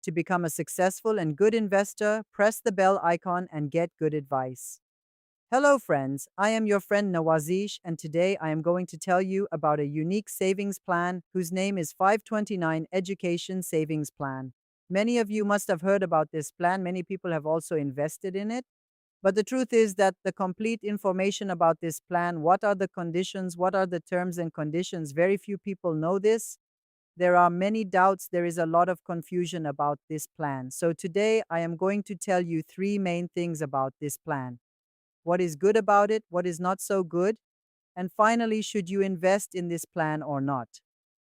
To become a successful and good investor, press the bell icon and get good advice. Hello, friends. I am your friend Nawazish, and today I am going to tell you about a unique savings plan whose name is 529 Education Savings Plan. Many of you must have heard about this plan. Many people have also invested in it. But the truth is that the complete information about this plan, what are the conditions, what are the terms and conditions, very few people know this. There are many doubts. There is a lot of confusion about this plan. So today I am going to tell you three main things about this plan: what is good about it, what is not so good, and finally, should you invest in this plan or not?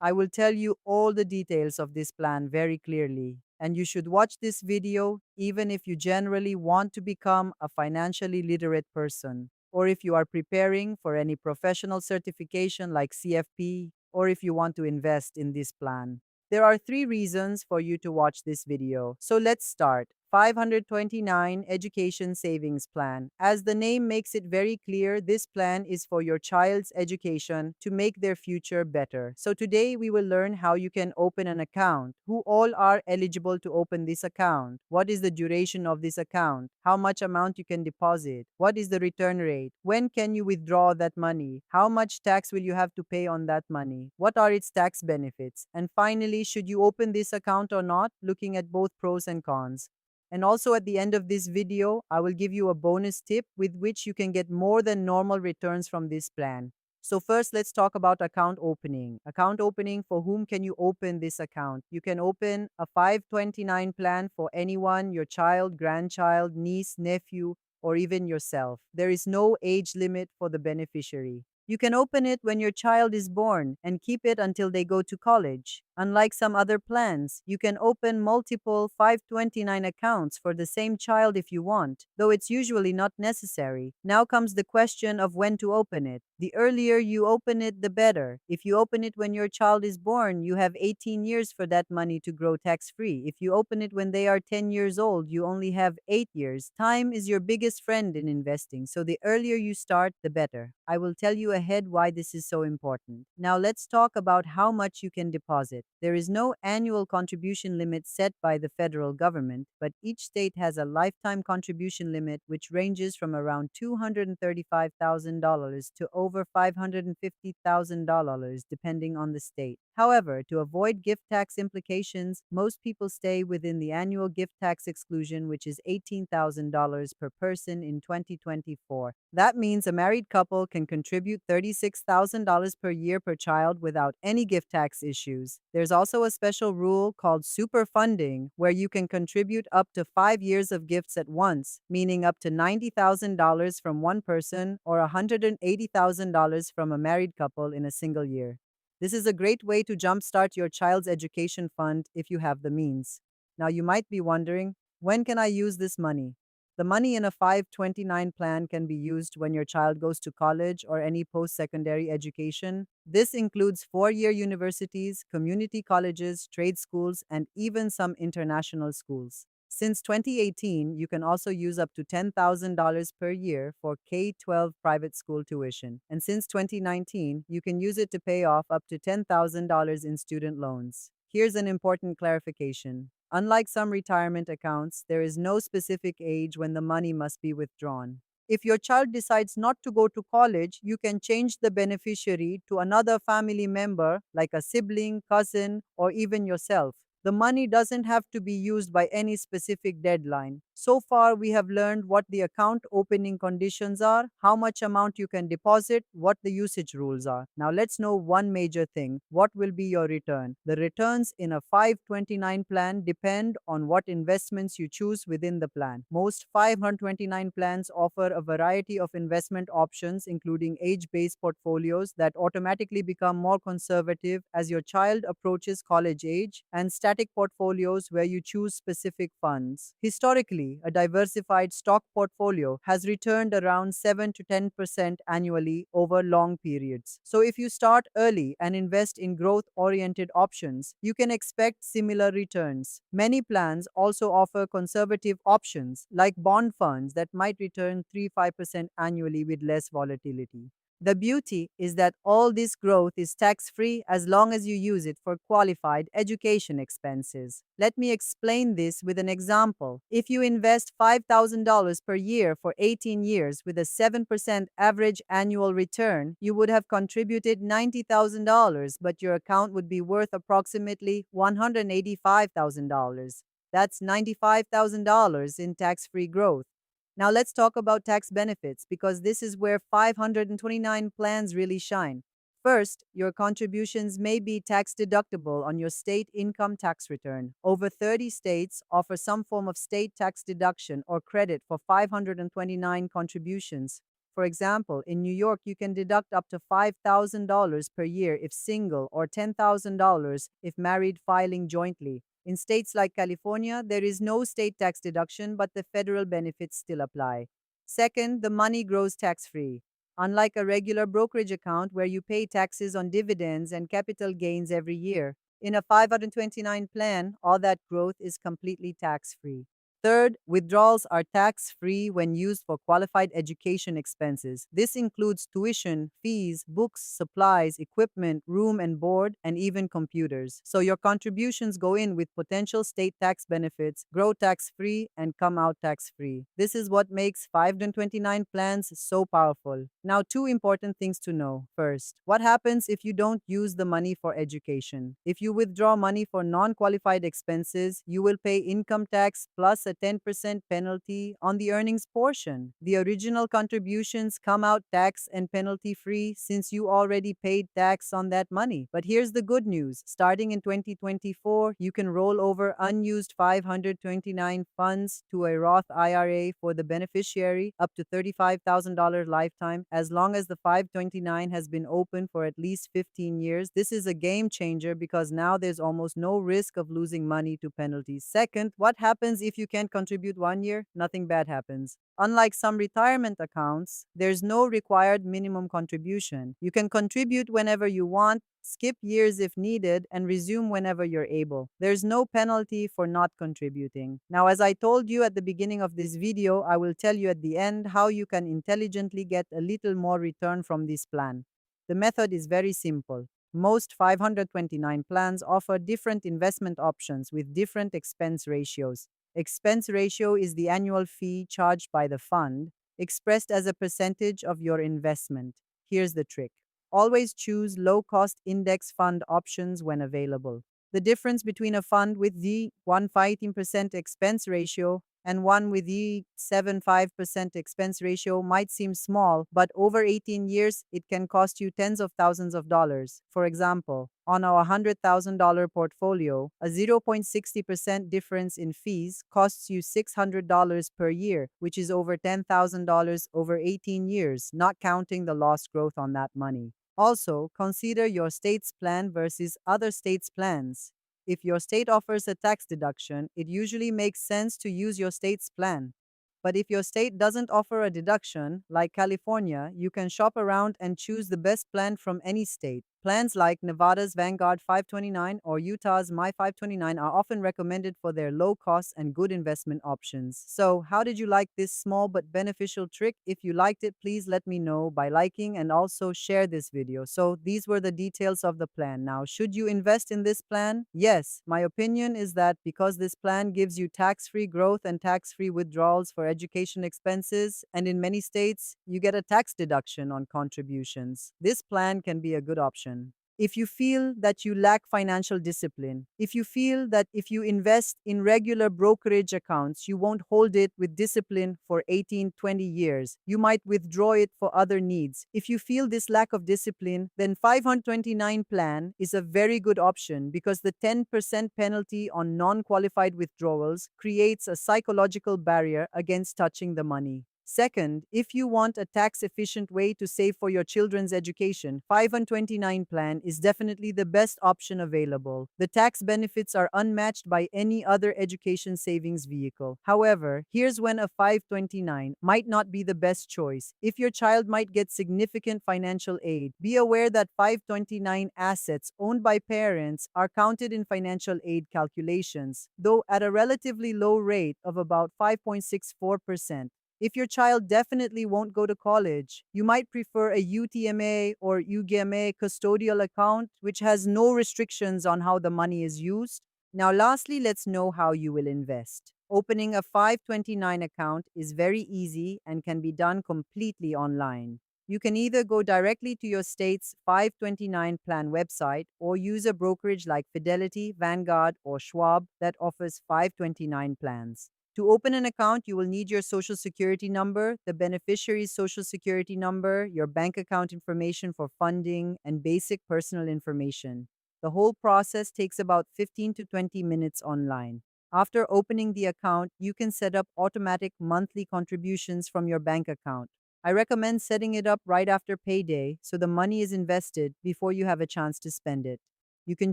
I will tell you all the details of this plan very clearly, and you should watch this video even if you generally want to become a financially literate person, or if you are preparing for any professional certification like CFP, or if you want to invest in this plan. There are three reasons for you to watch this video. So let's start. 529 Education Savings Plan. As the name makes it very clear, this plan is for your child's education to make their future better. So today we will learn how you can open an account, who all are eligible to open this account, what is the duration of this account, how much amount you can deposit, what is the return rate, when can you withdraw that money, how much tax will you have to pay on that money, what are its tax benefits, and finally, should you open this account or not, looking at both pros and cons. And also at the end of this video, I will give you a bonus tip with which you can get more than normal returns from this plan. So first, let's talk about account opening. Account opening, for whom can you open this account? You can open a 529 plan for anyone, your child, grandchild, niece, nephew, or even yourself. There is no age limit for the beneficiary. You can open it when your child is born and keep it until they go to college. Unlike some other plans, you can open multiple 529 accounts for the same child if you want, though it's usually not necessary. Now comes the question of when to open it. The earlier you open it, the better. If you open it when your child is born, you have 18 years for that money to grow tax-free. If you open it when they are 10 years old, you only have 8 years. Time is your biggest friend in investing, so the earlier you start, the better. I will tell you ahead why this is so important. Now let's talk about how much you can deposit. There is no annual contribution limit set by the federal government, but each state has a lifetime contribution limit which ranges from around $235,000 to over $550,000 depending on the state. However, to avoid gift tax implications, most people stay within the annual gift tax exclusion, which is $18,000 per person in 2024. That means a married couple can contribute $36,000 per year per child without any gift tax issues. There's also a special rule called super funding, where you can contribute up to 5 years of gifts at once, meaning up to $90,000 from one person or $180,000 from a married couple in a single year. This is a great way to jumpstart your child's education fund if you have the means. Now, you might be wondering, when can I use this money? The money in a 529 plan can be used when your child goes to college or any post secondary education. This includes 4 year universities, community colleges, trade schools, and even some international schools. Since 2018, you can also use up to $10,000 per year for K 12 private school tuition. And since 2019, you can use it to pay off up to $10,000 in student loans. Here's an important clarification. Unlike some retirement accounts, there is no specific age when the money must be withdrawn. If your child decides not to go to college, you can change the beneficiary to another family member, like a sibling, cousin, or even yourself. The money doesn't have to be used by any specific deadline. So far, we have learned what the account opening conditions are, how much amount you can deposit, what the usage rules are. Now, let's know one major thing: what will be your return? The returns in a 529 plan depend on what investments you choose within the plan. Most 529 plans offer a variety of investment options, including age based portfolios that automatically become more conservative as your child approaches college age, and static portfolios where you choose specific funds. Historically, a diversified stock portfolio has returned around 7 to 10% annually over long periods. So, if you start early and invest in growth oriented options, you can expect similar returns. Many plans also offer conservative options like bond funds that might return 3 5% annually with less volatility. The beauty is that all this growth is tax-free as long as you use it for qualified education expenses. Let me explain this with an example. If you invest $5,000 per year for 18 years with a 7% average annual return, you would have contributed $90,000, but your account would be worth approximately $185,000. That's $95,000 in tax-free growth. Now let's talk about tax benefits because this is where 529 plans really shine. First, your contributions may be tax deductible on your state income tax return. Over 30 states offer some form of state tax deduction or credit for 529 contributions. For example, in New York, you can deduct up to $5,000 per year if single or $10,000 if married filing jointly. In states like California, there is no state tax deduction, but the federal benefits still apply. Second, the money grows tax free. Unlike a regular brokerage account where you pay taxes on dividends and capital gains every year, in a 529 plan, all that growth is completely tax free. Third, withdrawals are tax free when used for qualified education expenses. This includes tuition, fees, books, supplies, equipment, room and board, and even computers. So your contributions go in with potential state tax benefits, grow tax free, and come out tax free. This is what makes 529 plans so powerful. Now, two important things to know. First, what happens if you don't use the money for education? If you withdraw money for non qualified expenses, you will pay income tax plus a 10% penalty on the earnings portion. The original contributions come out tax and penalty free since you already paid tax on that money. But here's the good news. Starting in 2024, you can roll over unused 529 funds to a Roth IRA for the beneficiary up to $35,000 lifetime as long as the 529 has been open for at least 15 years. This is a game changer because now there's almost no risk of losing money to penalties. Second, what happens if you can't contribute 1 year? Nothing bad happens. Unlike some retirement accounts, there's no required minimum contribution. You can contribute whenever you want, skip years if needed, and resume whenever you're able. There's no penalty for not contributing. Now, as I told you at the beginning of this video, I will tell you at the end how you can intelligently get a little more return from this plan. The method is very simple. Most 529 plans offer different investment options with different expense ratios. Expense ratio is the annual fee charged by the fund, expressed as a percentage of your investment. Here's the trick. Always choose low-cost index fund options when available. The difference between a fund with the 115% expense ratio and one with the 75% expense ratio might seem small, but over 18 years, it can cost you tens of thousands of dollars. For example, on a $100,000 portfolio, a 0.60% difference in fees costs you $600 per year, which is over $10,000 over 18 years, not counting the lost growth on that money. Also, consider your state's plan versus other states' plans. If your state offers a tax deduction, it usually makes sense to use your state's plan. But if your state doesn't offer a deduction, like California, you can shop around and choose the best plan from any state. Plans like Nevada's Vanguard 529 or Utah's My 529 are often recommended for their low cost and good investment options. So, how did you like this small but beneficial trick? If you liked it, please let me know by liking and also share this video. So, these were the details of the plan. Now, should you invest in this plan? Yes, my opinion is that because this plan gives you tax-free growth and tax-free withdrawals for education expenses, and in many states, you get a tax deduction on contributions. This plan can be a good option. If you feel that you lack financial discipline, if you feel that if you invest in regular brokerage accounts, you won't hold it with discipline for 18, 20 years, you might withdraw it for other needs. If you feel this lack of discipline, then 529 plan is a very good option because the 10% penalty on non-qualified withdrawals creates a psychological barrier against touching the money. Second, if you want a tax-efficient way to save for your children's education, 529 plan is definitely the best option available. The tax benefits are unmatched by any other education savings vehicle. However, here's when a 529 might not be the best choice. If your child might get significant financial aid, be aware that 529 assets owned by parents are counted in financial aid calculations, though at a relatively low rate of about 5.64%. If your child definitely won't go to college, you might prefer a UTMA or UGMA custodial account, which has no restrictions on how the money is used. Now, lastly, let's know how you will invest. Opening a 529 account is very easy and can be done completely online. You can either go directly to your state's 529 plan website or use a brokerage like Fidelity, Vanguard, or Schwab that offers 529 plans. To open an account, you will need your social security number, the beneficiary's social security number, your bank account information for funding, and basic personal information. The whole process takes about 15 to 20 minutes online. After opening the account, you can set up automatic monthly contributions from your bank account. I recommend setting it up right after payday so the money is invested before you have a chance to spend it. You can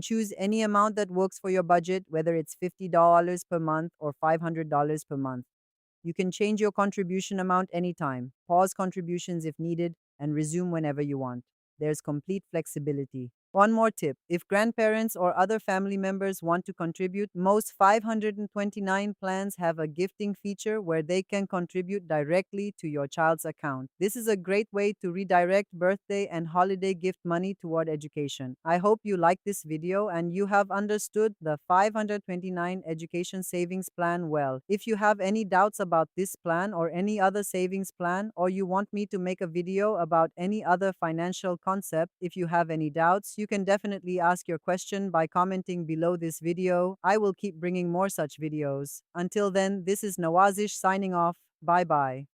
choose any amount that works for your budget, whether it's $50 per month or $500 per month. You can change your contribution amount anytime, pause contributions if needed, and resume whenever you want. There's complete flexibility. One more tip: if grandparents or other family members want to contribute, most 529 plans have a gifting feature where they can contribute directly to your child's account. This is a great way to redirect birthday and holiday gift money toward education. I hope you like this video and you have understood the 529 education savings plan well. If you have any doubts about this plan or any other savings plan, or you want me to make a video about any other financial concept, if you have any doubts, you can definitely ask your question by commenting below this video. I will keep bringing more such videos. Until then, this is Nawazish signing off. Bye bye.